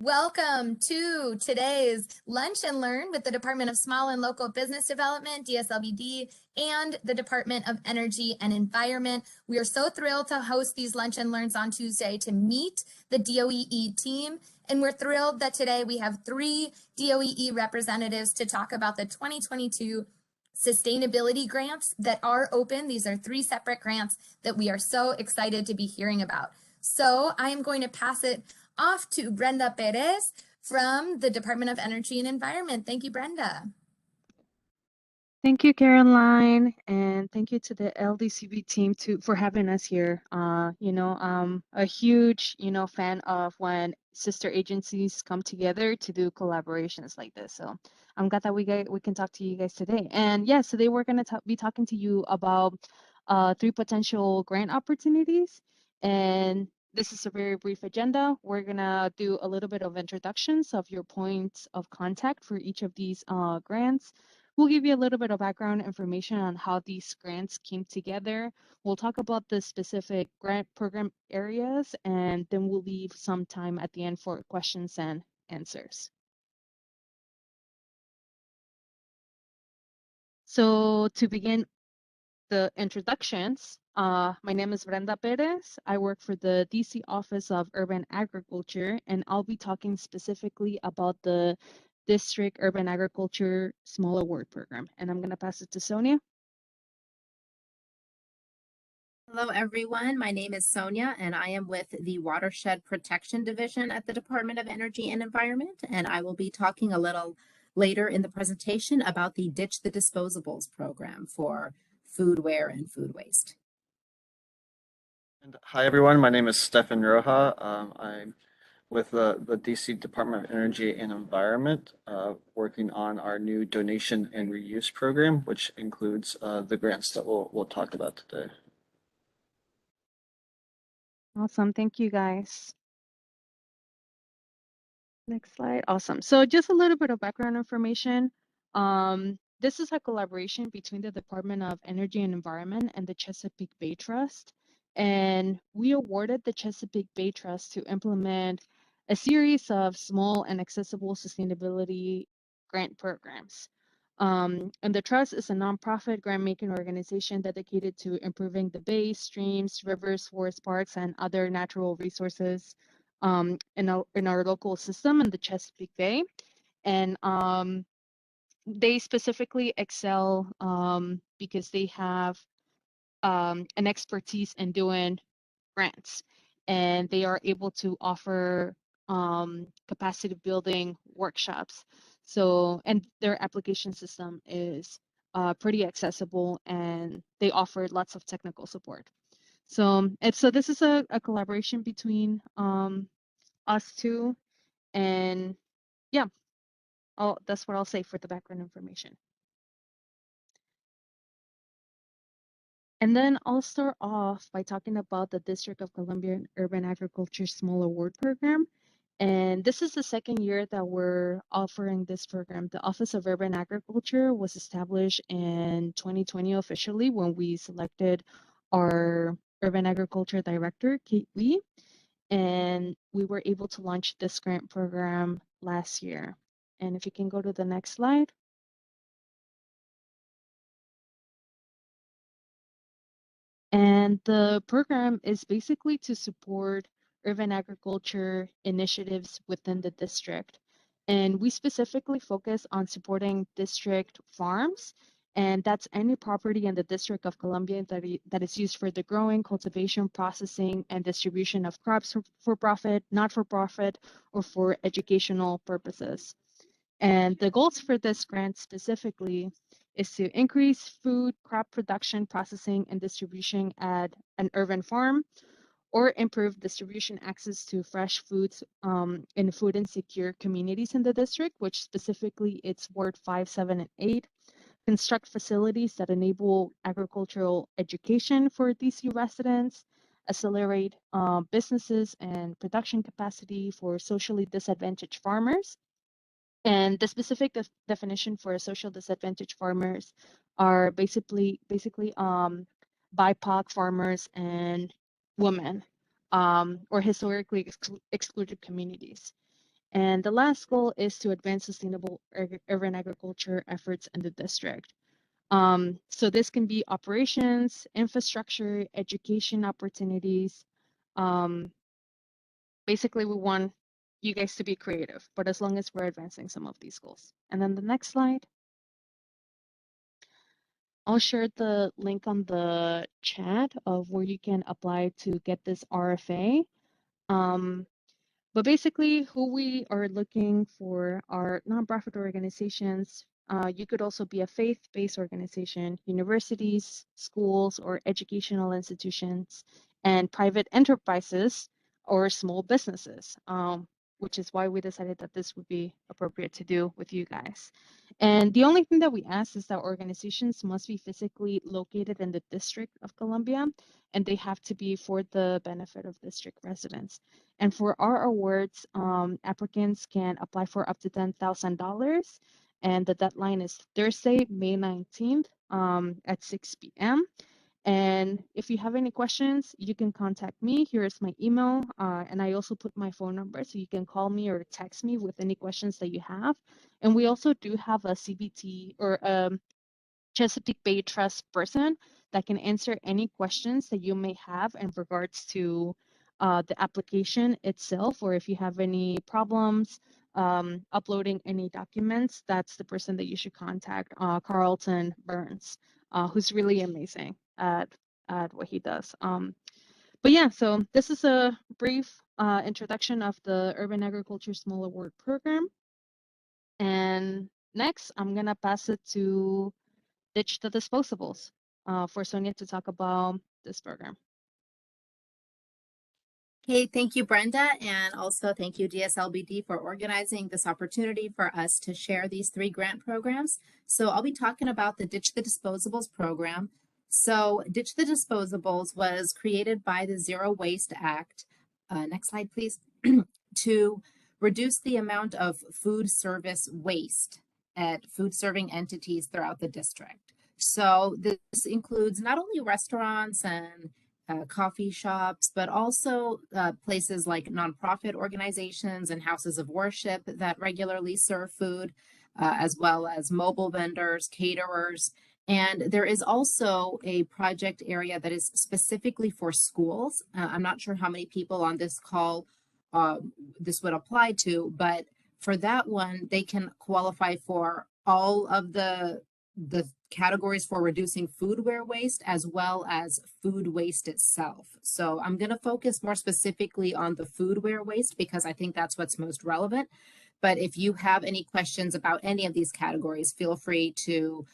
Welcome to today's Lunch and Learn with the Department of Small and Local Business Development, DSLBD, and the Department of Energy and Environment. We are so thrilled to host these Lunch and Learns on Tuesday to meet the DOEE team. And we're thrilled that today we have 3 DOEE representatives to talk about the 2022 sustainability grants that are open. These are 3 separate grants that we are so excited to be hearing about. So I am going to pass it off to Brenda Perez from the Department of Energy and Environment. Thank you, Brenda. Thank you, Caroline, and thank you to the LDCB team for having us here. I'm a huge, fan of when sister agencies come together to do collaborations like this. So I'm glad that we can talk to you guys today. And yes, today we're going to be talking to you about 3 potential grant opportunities. And this is a very brief agenda. We're going to do a little bit of introductions of your points of contact for each of these grants. We'll give you a little bit of background information on how these grants came together. We'll talk about the specific grant program areas, and then we'll leave some time at the end for questions and answers. So to begin the introductions, my name is Brenda Perez. I work for the DC Office of Urban Agriculture, and I'll be talking specifically about the District Urban Agriculture Small Award Program. And I'm going to pass it to Sonia. Hello, everyone. My name is Sonia, and I am with the Watershed Protection Division at the Department of Energy and Environment, and I will be talking a little later in the presentation about the Ditch the Disposables program for foodware and food waste. And hi, everyone. My name is Stefan Roja. I'm with the DC Department of Energy and Environment, working on our new donation and reuse program, which includes the grants that we'll talk about today. Awesome. Thank you, guys. Next slide. Awesome. So just a little bit of background information. This is a collaboration between the Department of Energy and Environment and the Chesapeake Bay Trust. And we awarded the Chesapeake Bay Trust to implement a series of small and accessible sustainability grant programs. And the Trust is a nonprofit grant-making organization dedicated to improving the bay, streams, rivers, forest parks, and other natural resources in our local system in the Chesapeake Bay. And they specifically excel because they have an expertise in doing grants, and they are able to offer capacity building workshops. So, and their application system is pretty accessible, and they offer lots of technical support. So this is a collaboration between us two, and yeah, that's what I'll say for the background information. And then I'll start off by talking about the District of Columbia Urban Agriculture Small Award Program. And this is the second year that we're offering this program. The Office of Urban Agriculture was established in 2020 officially when we selected our Urban Agriculture Director, Kate Lee. And we were able to launch this grant program last year. And if you can go to the next slide. And the program is basically to support urban agriculture initiatives within the district. And we specifically focus on supporting district farms, and that's any property in the District of Columbia that is used for the growing, cultivation, processing, and distribution of crops for profit, not for profit, or for educational purposes. And the goals for this grant specifically is to increase food, crop production, processing, and distribution at an urban farm, or improve distribution access to fresh foods in food insecure communities in the district, which specifically it's Ward 5, 7, and 8. Construct facilities that enable agricultural education for DC residents, accelerate businesses and production capacity for socially disadvantaged farmers. And the specific definition for social disadvantaged farmers are basically BIPOC farmers and women, or historically excluded communities. And the last goal is to advance sustainable urban agriculture efforts in the district. So this can be operations, infrastructure, education opportunities. Basically, we want you guys to be creative, but as long as we're advancing some of these goals. And then the next slide. I'll share the link on the chat of where you can apply to get this RFA. But basically, who we are looking for are nonprofit organizations. You could also be a faith-based organization, universities, schools, or educational institutions, and private enterprises or small businesses, which is why we decided that this would be appropriate to do with you guys. And the only thing that we ask is that organizations must be physically located in the District of Columbia, and they have to be for the benefit of district residents. And for our awards, applicants can apply for up to $10,000. And the deadline is Thursday, May 19th at 6 p.m. And if you have any questions, you can contact me. Here is my email. And I also put my phone number, so you can call me or text me with any questions that you have. And we also do have a CBT or Chesapeake Bay Trust person that can answer any questions that you may have in regards to the application itself, or if you have any problems uploading any documents, that's the person that you should contact, Carlton Burns, who's really amazing at what he does. But yeah, so this is a brief introduction of the Urban Agriculture Small Award Program. And next, I'm gonna pass it to Ditch the Disposables for Sonia to talk about this program. Hey, thank you, Brenda, and also thank you, DSLBD, for organizing this opportunity for us to share these 3 grant programs. So I'll be talking about the Ditch the Disposables program. So Ditch the Disposables was created by the Zero Waste Act, next slide please, to reduce the amount of food service waste at food serving entities throughout the district. So this includes not only restaurants and coffee shops, but also places like nonprofit organizations and houses of worship that regularly serve food, as well as mobile vendors, caterers. And there is also a project area that is specifically for schools. I'm not sure how many people on this call this would apply to, but for that one, they can qualify for all of the categories for reducing foodware waste as well as food waste itself. So I'm going to focus more specifically on the foodware waste because I think that's what's most relevant. But if you have any questions about any of these categories, feel free to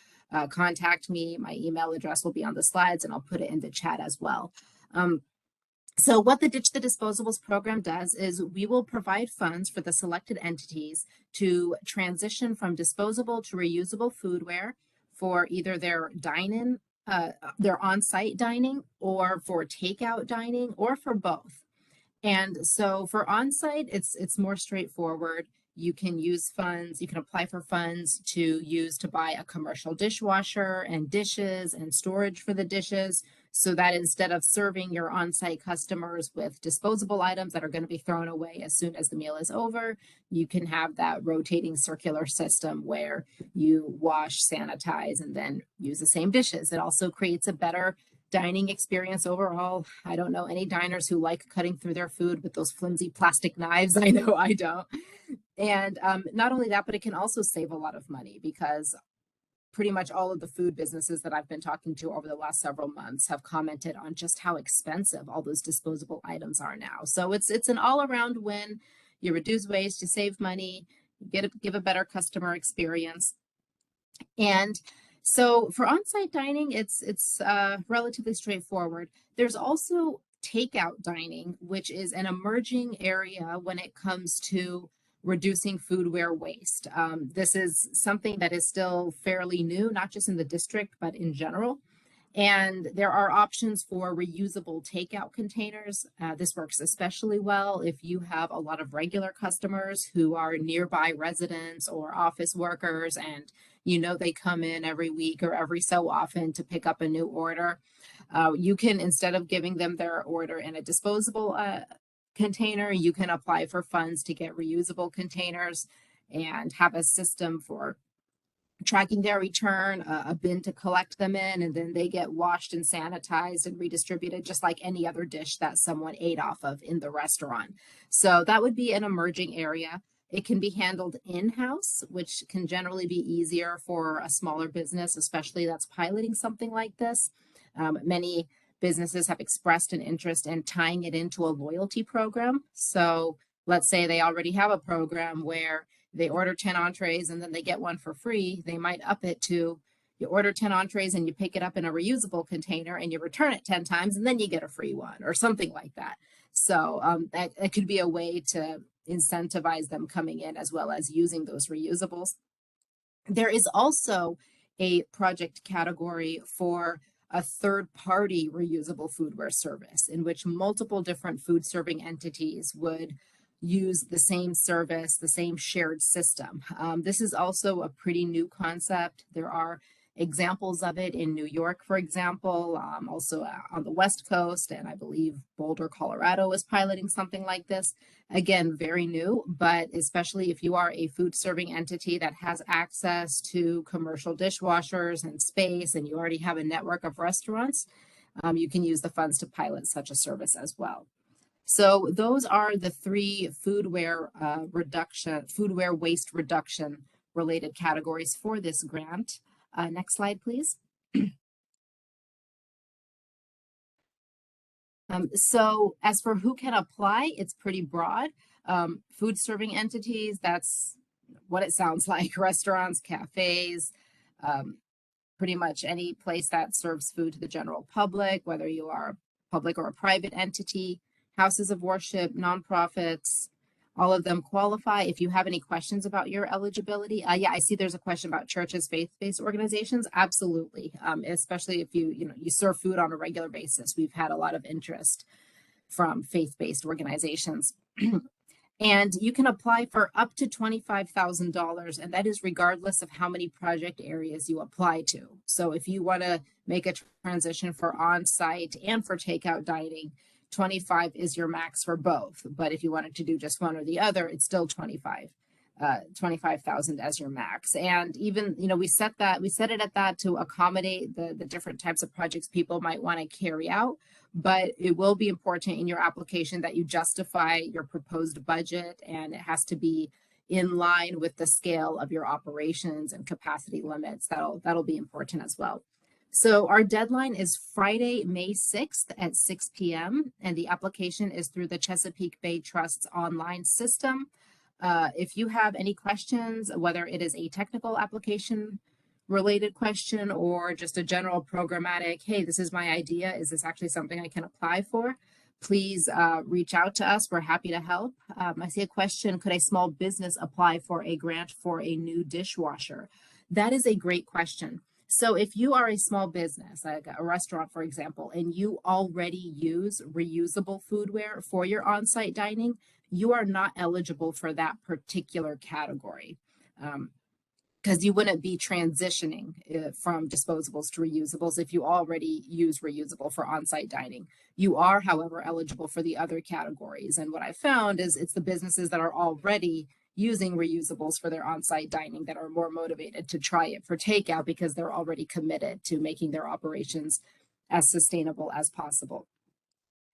contact me. My email address will be on the slides and I'll put it in the chat as well. So what the Ditch the Disposables program does is we will provide funds for the selected entities to transition from disposable to reusable foodware for either their dine-in, their on-site dining, or for takeout dining, or for both. And so for on-site, it's more straightforward. You can use funds, you can apply for funds to use to buy a commercial dishwasher and dishes and storage for the dishes, so that instead of serving your on-site customers with disposable items that are going to be thrown away as soon as the meal is over, you can have that rotating circular system where you wash, sanitize, and then use the same dishes. It also creates a better dining experience overall. I don't know any diners who like cutting through their food with those flimsy plastic knives. I know I don't. And not only that, but it can also save a lot of money because pretty much all of the food businesses that I've been talking to over the last several months have commented on just how expensive all those disposable items are now. So it's an all-around win. You reduce waste, you save money, you give a better customer experience. And so for on-site dining, it's relatively straightforward. There's also takeout dining, which is an emerging area when it comes to reducing foodware waste. This is something that is still fairly new, not just in the district, but in general. And there are options for reusable takeout containers. This works especially well if you have a lot of regular customers who are nearby residents or office workers, and you know they come in every week or every so often to pick up a new order. You can, instead of giving them their order in a disposable container, you can apply for funds to get reusable containers and have a system for tracking their return, a bin to collect them in, and then they get washed and sanitized and redistributed just like any other dish that someone ate off of in the restaurant. So that would be an emerging area. It can be handled in-house, which can generally be easier for a smaller business, especially that's piloting something like this. Many businesses have expressed an interest in tying it into a loyalty program. So let's say they already have a program where they order 10 entrees and then they get one for free. They might up it to you order 10 entrees and you pick it up in a reusable container and you return it 10 times and then you get a free one or something like that. So that could be a way to incentivize them coming in as well as using those reusables. There is also a project category for a third-party reusable foodware service in which multiple different food serving entities would use the same service, the same shared system. This is also a pretty new concept. There are examples of it in New York, for example, also on the West Coast, and I believe Boulder, Colorado is piloting something like this. Again, very new, but especially if you are a food serving entity that has access to commercial dishwashers and space, and you already have a network of restaurants, you can use the funds to pilot such a service as well. So those are the three foodware waste reduction related categories for this grant. Next slide, please. So as for who can apply, it's pretty broad. Food serving entities, that's what it sounds like. Restaurants, cafes, pretty much any place that serves food to the general public, whether you are a public or a private entity. Houses of worship, nonprofits, all of them qualify. If you have any questions about your eligibility, yeah, I see there's a question about churches, faith-based organizations. Absolutely, especially if you serve food on a regular basis. We've had a lot of interest from faith-based organizations. And you can apply for up to $25,000, and that is regardless of how many project areas you apply to. So if you want to make a transition for on-site and for takeout dining, 25 is your max for both. But if you wanted to do just one or the other, it's still 25,000 as your max. And even, we set it at that to accommodate the different types of projects people might want to carry out. But it will be important in your application that you justify your proposed budget, and it has to be in line with the scale of your operations and capacity limits. That'll be important as well. So our deadline is Friday, May 6th at 6 p.m. and the application is through the Chesapeake Bay Trust's online system. If you have any questions, whether it is a technical application related question or just a general programmatic, hey, this is my idea, is this actually something I can apply for? Please reach out to us. We're happy to help. I see a question, could a small business apply for a grant for a new dishwasher? That is a great question. So if you are a small business, like a restaurant, for example, and you already use reusable foodware for your on-site dining, you are not eligible for that particular category because you wouldn't be transitioning from disposables to reusables if you already use reusable for on-site dining. You are, however, eligible for the other categories. And what I found is it's the businesses that are already using reusables for their on-site dining that are more motivated to try it for takeout because they're already committed to making their operations as sustainable as possible.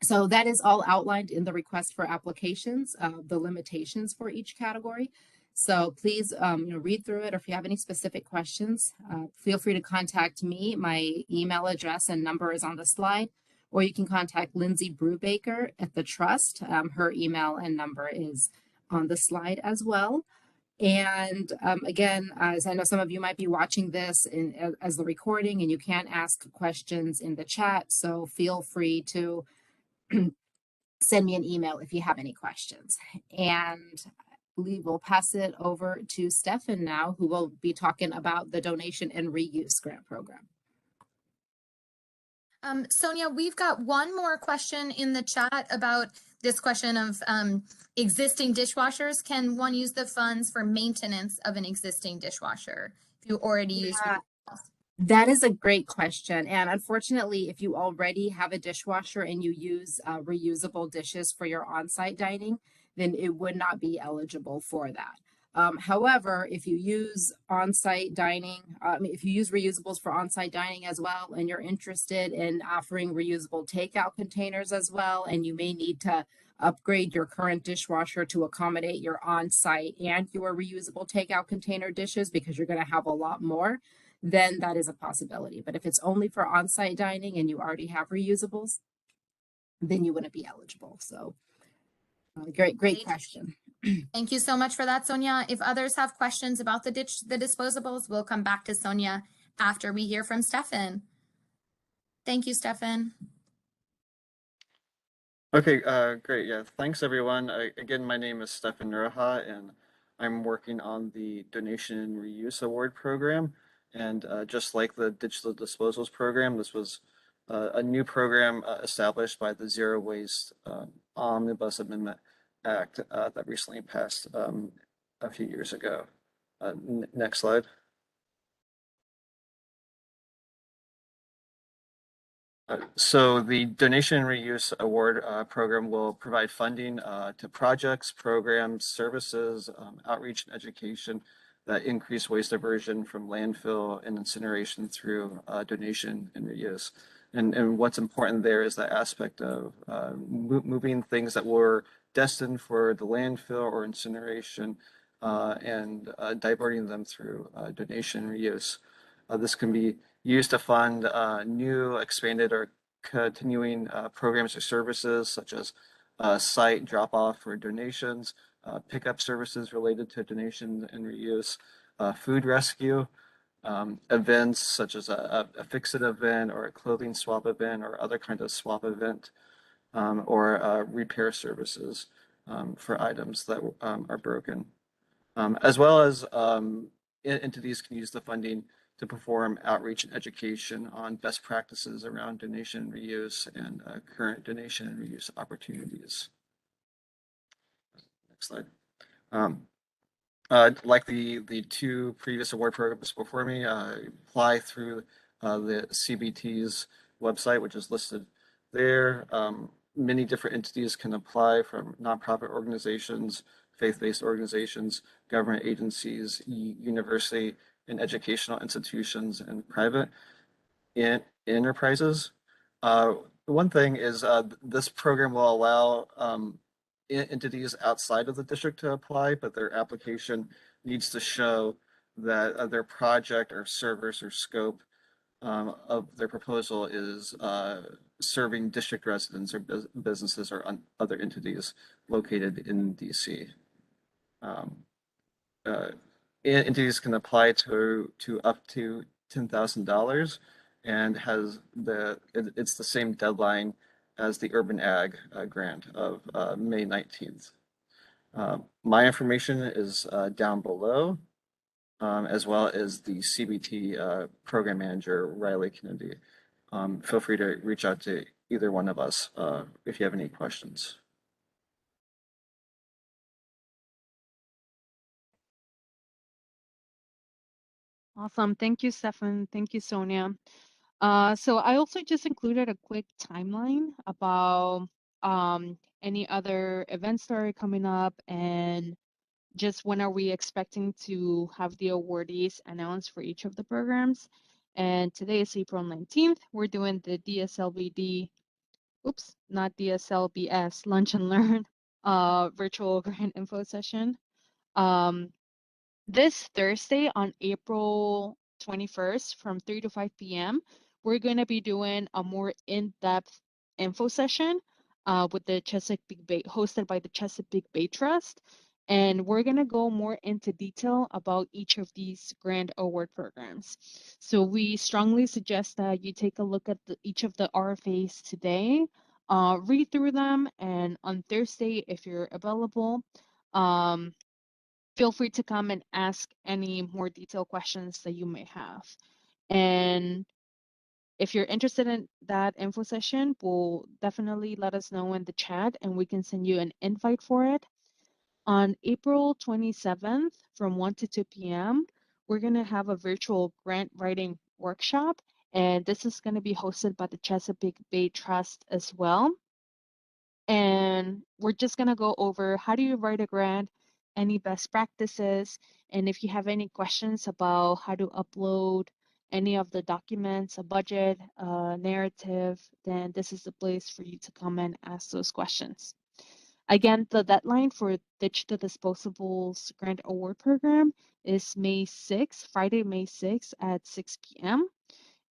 So that is all outlined in the request for applications, the limitations for each category. So please read through it, or if you have any specific questions, feel free to contact me. My email address and number is on the slide, or you can contact Lindsay Brubaker at the Trust. Her email and number is on the slide as well. And again, as I know some of you might be watching this as the recording and you can't ask questions in the chat, so feel free to send me an email if you have any questions. And we will pass it over to Stefan now, who will be talking about the donation and reuse grant program. Sonia, we've got one more question in the chat about this question of existing dishwashers. Can one use the funds for maintenance of an existing dishwasher if you already use? That is a great question. And unfortunately, if you already have a dishwasher and you use reusable dishes for your on-site dining, then it would not be eligible for that. However, if you use on-site dining, if you use reusables for on-site dining as well, and you're interested in offering reusable takeout containers as well, and you may need to upgrade your current dishwasher to accommodate your on-site and your reusable takeout container dishes because you're going to have a lot more, then that is a possibility. But if it's only for on-site dining and you already have reusables, then you wouldn't be eligible. So great Great. question. Thank you so much for that, Sonia. If others have questions about the Ditch the Disposables, we'll come back to Sonia after we hear from Stefan. Thank you, Stefan. Okay, great. Yeah, thanks everyone. Again, my name is Stefan Roja, and I'm working on the Donation and Reuse Award program. And just like the Ditch the Disposals program, this was a new program established by the Zero Waste Omnibus Amendment Act that recently passed a few years ago. Next slide. So the Donation and Reuse Award program will provide funding to projects, programs, services, outreach and education that increase waste diversion from landfill and incineration through donation and reuse. And what's important there is that aspect of moving things that were destined for the landfill or incineration and diverting them through donation and reuse. This can be used to fund new, expanded, or continuing programs or services such as site drop-off for donations, pickup services related to donation and reuse, food rescue, events such as a fix-it event or a clothing swap event or other kind of swap event, or repair services for items that are broken. As well as entities can use the funding to perform outreach and education on best practices around donation and reuse and current donation and reuse opportunities. Next slide. Like the two previous award programs before me, apply through the CBT's website, which is listed there. Many different entities can apply, from nonprofit organizations, faith-based organizations, government agencies, university and educational institutions, and private enterprises. One thing is this program will allow entities outside of the district to apply, but their application needs to show that their project or service or scope of their proposal is serving district residents or businesses or other entities located in DC. Entities can apply to up to $10,000 and it's the same deadline as the Urban Ag grant of May 19th. My information is down below, as well as the CBT program manager, Riley Kennedy. Feel free to reach out to either one of us if you have any questions. Awesome. Thank you, Stefan. Thank you, Sonia. So I also just included a quick timeline about any other events that are coming up and just when are we expecting to have the awardees announced for each of the programs. And today is April 19th. We're doing the DSLBD, oops, not DSLBS, Lunch and Learn virtual grant info session. This Thursday on April 21st from 3 to 5 p.m., we're going to be doing a more in-depth info session with the Chesapeake Bay, hosted by the Chesapeake Bay Trust. And we're going to go more into detail about each of these grant award programs. So we strongly suggest that you take a look at each of the RFAs today, read through them, and on Thursday, if you're available, feel free to come and ask any more detailed questions that you may have. And if you're interested in that info session, we'll definitely let us know in the chat and we can send you an invite for it. On April 27th from 1 to 2 p.m., we're going to have a virtual grant writing workshop, and this is going to be hosted by the Chesapeake Bay Trust as well. And we're just going to go over how do you write a grant, any best practices, and if you have any questions about how to upload any of the documents, a budget, a narrative, then this is the place for you to come and ask those questions. Again, the deadline for Ditch the Disposables Grant Award Program is May 6th, Friday, May 6th at 6 p.m.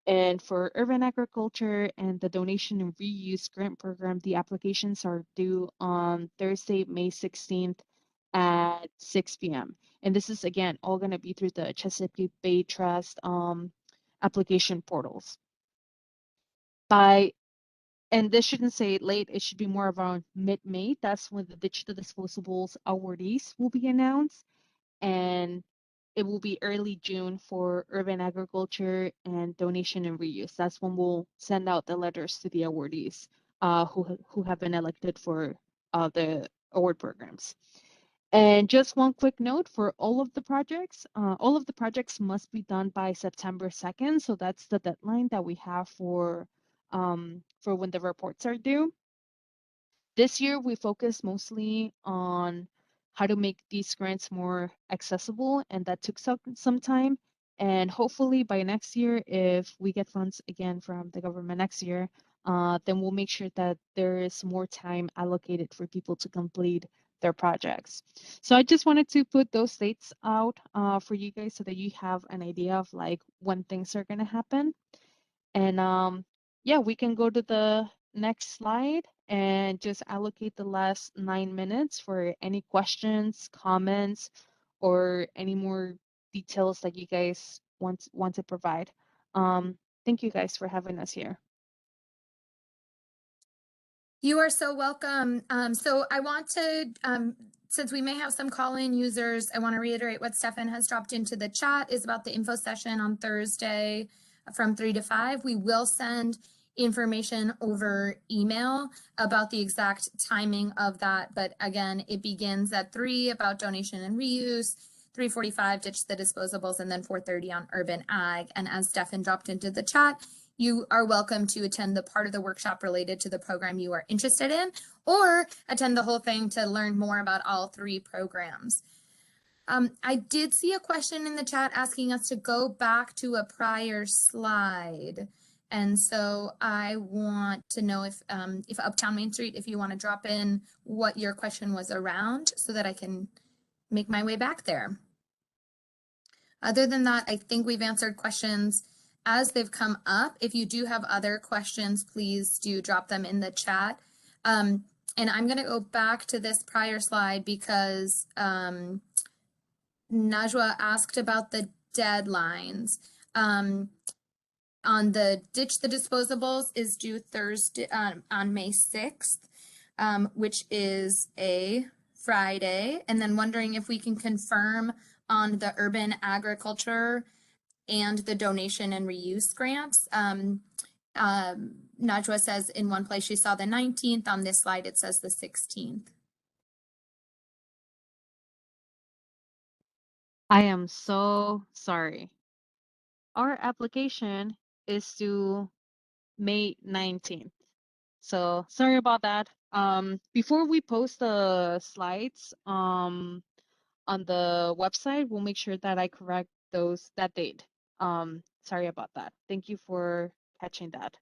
And for urban agriculture and the donation and reuse grant program, the applications are due on Thursday, May 16th at 6 p.m. And this is, again, all going to be through the Chesapeake Bay Trust application portals. And this shouldn't say late, it should be more around mid-May. That's when the Ditch the Disposables awardees will be announced. And it will be early June for urban agriculture and donation and reuse. That's when we'll send out the letters to the awardees who have been elected for the award programs. And just one quick note for all of the projects must be done by September 2nd. So that's the deadline that we have for when the reports are due. This year, we focused mostly on how to make these grants more accessible, and that took some time. And hopefully by next year, if we get funds again from the government next year, then we'll make sure that there is more time allocated for people to complete their projects. So I just wanted to put those dates out for you guys so that you have an idea of like when things are going to happen. And yeah, we can go to the next slide and just allocate the last 9 minutes for any questions, comments, or any more details that you guys want to provide. Thank you guys for having us here. You are so welcome. So I want to, since we may have some call-in users, I want to reiterate what Stefan has dropped into the chat is about the info session on Thursday from 3 to 5. We will send information over email about the exact timing of that. But again, it begins at 3 about donation and reuse, 3:45 Ditch the Disposables, and then 4:30 on urban ag. And as Stefan dropped into the chat, you are welcome to attend the part of the workshop related to the program you are interested in, or attend the whole thing to learn more about all 3 programs. I did see a question in the chat asking us to go back to a prior slide. And so I want to know if Uptown Main Street, if you want to drop in what your question was around so that I can make my way back there. Other than that, I think we've answered questions as they've come up. If you do have other questions, please do drop them in the chat. And I'm going to go back to this prior slide because Najwa asked about the deadlines. On the Ditch the Disposables is due Thursday on May 6th, which is a Friday. And then wondering if we can confirm on the urban agriculture and the donation and reuse grants. Najwa says in one place she saw the 19th. On this slide, it says the 16th. I am so sorry. Our application is due May 19th. So sorry about that. Before we post the slides on the website, we'll make sure that I correct that date. Sorry about that. Thank you for catching that.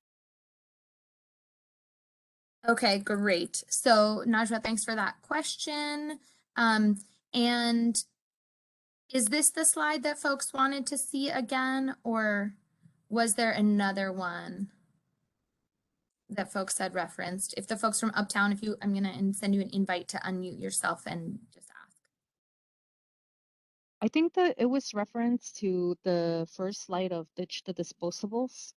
Okay, great. So Najwa, thanks for that question. And is this the slide that folks wanted to see again, or was there another one that folks had referenced? If the folks from Uptown, I'm gonna send you an invite to unmute yourself and just ask. I think that it was reference to the first slide of Ditch the Disposables.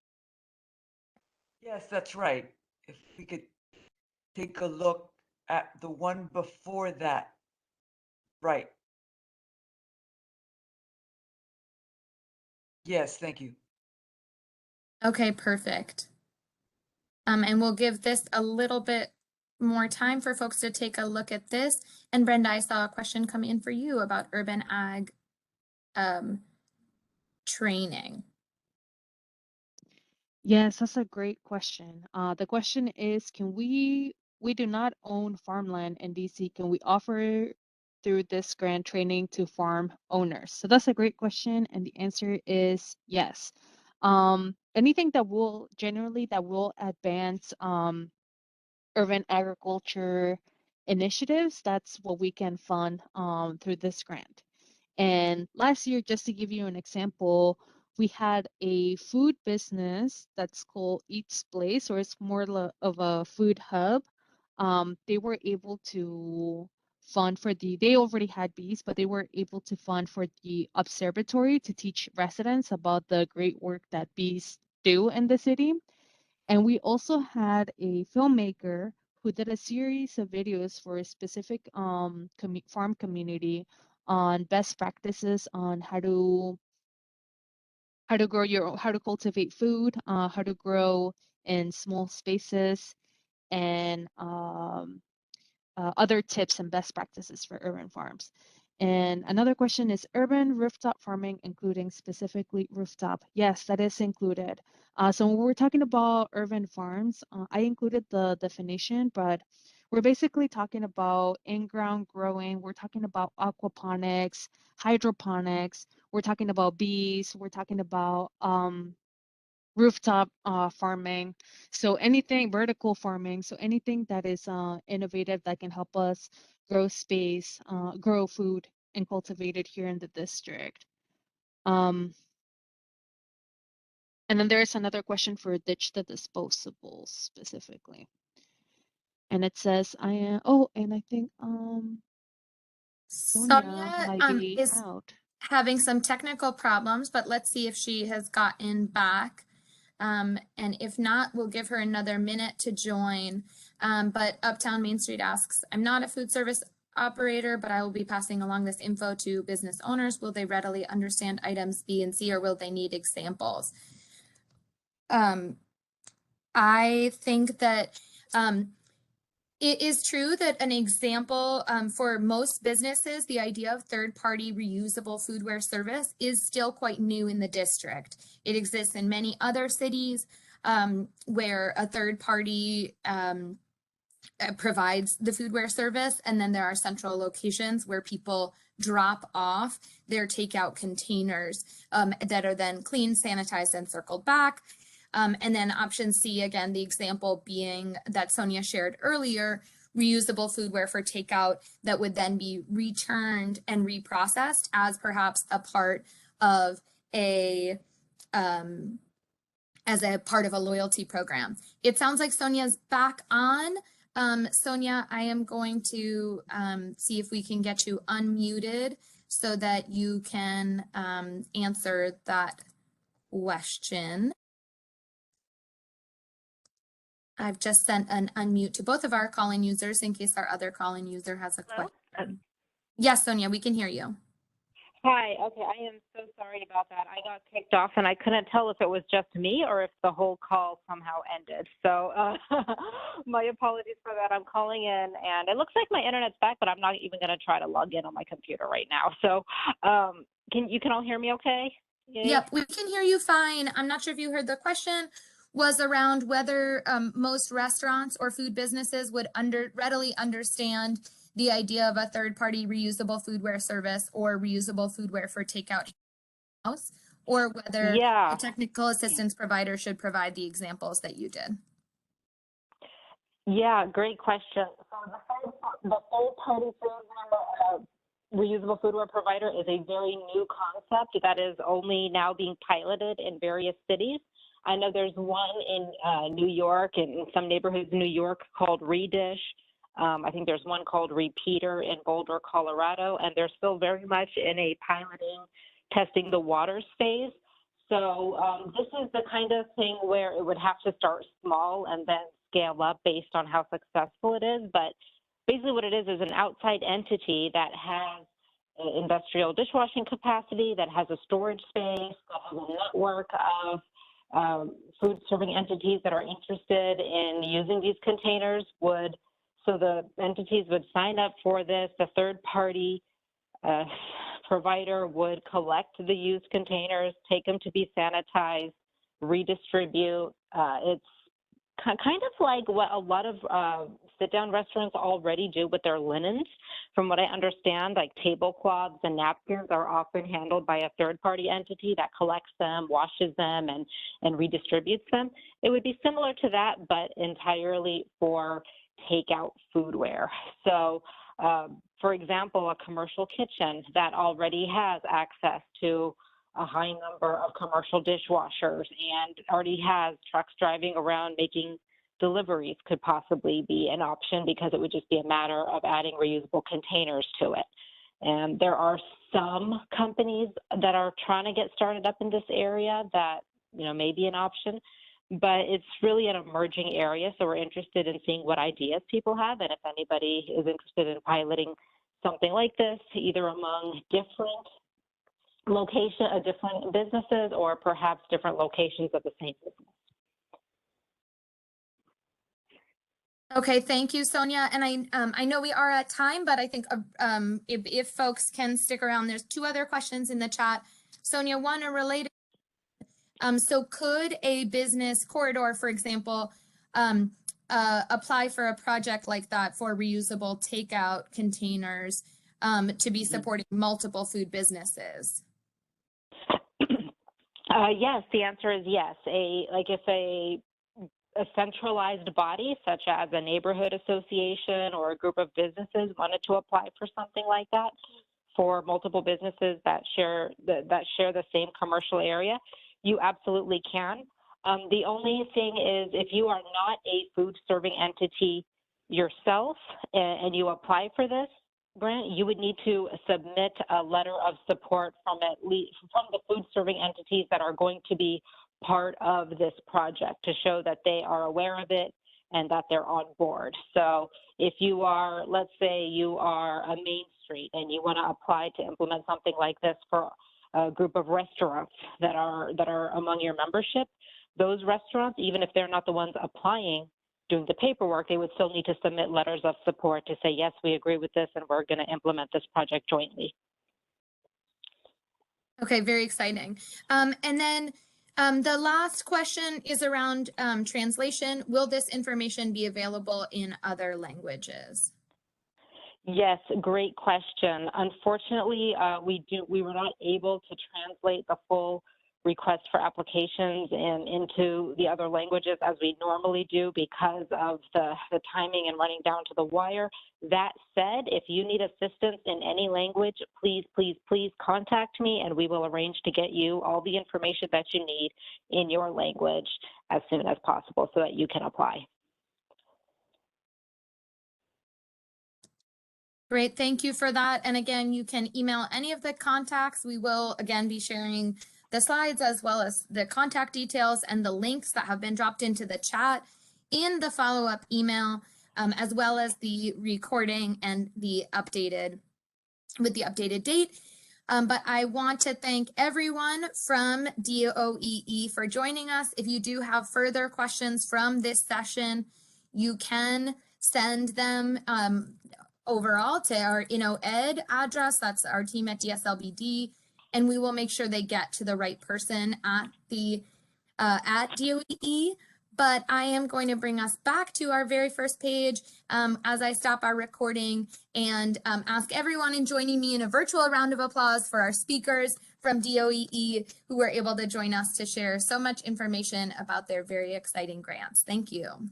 Yes, that's right. If we could take a look at the one before that. Right. Yes, thank you. Okay, perfect. And we'll give this a little bit more time for folks to take a look at this. And Brenda, I saw a question come in for you about urban ag training. Yes, that's a great question. The question is, we do not own farmland in DC. Can we offer through this grant training to farm owners? So that's a great question, and the answer is yes. Anything that will advance urban agriculture initiatives, that's what we can fund through this grant. And last year, just to give you an example, we had a food business that's called Eats Place, or it's more of a food hub. They were able to fund for they already had bees, but they were able to fund for the observatory to teach residents about the great work that bees do in the city. And we also had a filmmaker who did a series of videos for a specific farm community on best practices on how to cultivate food, how to grow in small spaces, and other tips and best practices for urban farms. And another question is urban rooftop farming, including specifically rooftop. Yes, that is included. So when we're talking about urban farms, I included the definition, but we're basically talking about in-ground growing. We're talking about aquaponics, hydroponics. We're talking about bees. We're talking about rooftop farming, so anything vertical farming, so anything that is innovative that can help us grow space, grow food and cultivate it here in the district. And then there's another question for Ditch the Disposables specifically, and it says and I think Sonia Sonia might be is out. having some technical problems, but let's see if she has gotten back. And if not, we'll give her another minute to join. But Uptown Main Street asks, I'm not a food service operator, but I will be passing along this info to business owners. Will they readily understand items B and C, or will they need examples? I think that it is true that an example for most businesses, the idea of third-party reusable foodware service is still quite new in the district. It exists in many other cities where a third party provides the foodware service, and then there are central locations where people drop off their takeout containers that are then cleaned, sanitized, and circled back. And then option C, again, the example being that Sonia shared earlier, reusable foodware for takeout that would then be returned and reprocessed as perhaps a part of as a part of a loyalty program. It sounds like Sonia's back on. Sonia, I am going to see if we can get you unmuted so that you can answer that question. I've just sent an unmute to both of our call-in users in case our other call-in user has a question. Yes, Sonia, we can hear you. Hi, okay, I am so sorry about that. I got kicked off and I couldn't tell if it was just me or if the whole call somehow ended. So my apologies for that. I'm calling in and it looks like my internet's back, but I'm not even going to try to log in on my computer right now. So can you all hear me okay? Yay? Yep, we can hear you fine. I'm not sure if you heard the question was around whether most restaurants or food businesses would readily understand the idea of a third-party reusable foodware service or reusable foodware for takeout house, or whether the technical assistance provider should provide the examples that you did. Yeah, great question. So the third-party reusable foodware provider is a very new concept that is only now being piloted in various cities. I know there's one in New York and in some neighborhoods in New York called Redish. I think there's one called Repeater in Boulder, Colorado, and they're still very much in a piloting, testing the waters phase. So this is the kind of thing where it would have to start small and then scale up based on how successful it is. But basically what it is an outside entity that has industrial dishwashing capacity, that has a storage space, that has a network of food serving entities that are interested in using these containers so the entities would sign up for this. The third party provider would collect the used containers, take them to be sanitized, redistribute. It's kind of like what a lot of sit-down restaurants already do with their linens. From what I understand, like tablecloths and napkins are often handled by a third-party entity that collects them, washes them, and redistributes them. It would be similar to that, but entirely for takeout foodware. So, for example, a commercial kitchen that already has access to a high number of commercial dishwashers and already has trucks driving around making deliveries could possibly be an option, because it would just be a matter of adding reusable containers to it. And there are some companies that are trying to get started up in this area that, may be an option, but it's really an emerging area. So we're interested in seeing what ideas people have, and if anybody is interested in piloting something like this, either among different different businesses, or perhaps different locations of the same business. Okay, thank you, Sonia. And I know we are at time, but I think if folks can stick around, there's two other questions in the chat. Sonia, one are related. So could a business corridor, for example, apply for a project like that for reusable takeout containers to be supporting multiple food businesses? Yes, the answer is yes. If a centralized body, such as a neighborhood association or a group of businesses, wanted to apply for something like that for multiple businesses that share the same commercial area, you absolutely can. The only thing is, if you are not a food serving entity yourself and you apply for this grant, you would need to submit a letter of support from the food serving entities that are going to be part of this project, to show that they are aware of it and that they're on board. So if you are, let's say you are a Main Street and you want to apply to implement something like this for a group of restaurants that are among your membership, those restaurants, even if they're not the ones applying, doing the paperwork, they would still need to submit letters of support to say, yes, we agree with this and we're going to implement this project jointly. Okay, very exciting. And then the last question is around translation. Will this information be available in other languages? Yes, great question. Unfortunately, we were not able to translate the full request for applications into the other languages as we normally do, because of the timing and running down to the wire. That said, if you need assistance in any language, please contact me, and we will arrange to get you all the information that you need in your language as soon as possible so that you can apply. Great, thank you for that. And again, you can email any of the contacts. We will again be sharing the slides as well as the contact details and the links that have been dropped into the chat in the follow-up email, as well as the recording and the updated date. But I want to thank everyone from DOEE for joining us. If you do have further questions from this session, you can send them overall to our ed address. That's our team at DSLBD. And we will make sure they get to the right person at DOEE. But I am going to bring us back to our very first page as I stop our recording and ask everyone in joining me in a virtual round of applause for our speakers from DOEE who were able to join us to share so much information about their very exciting grants. Thank you.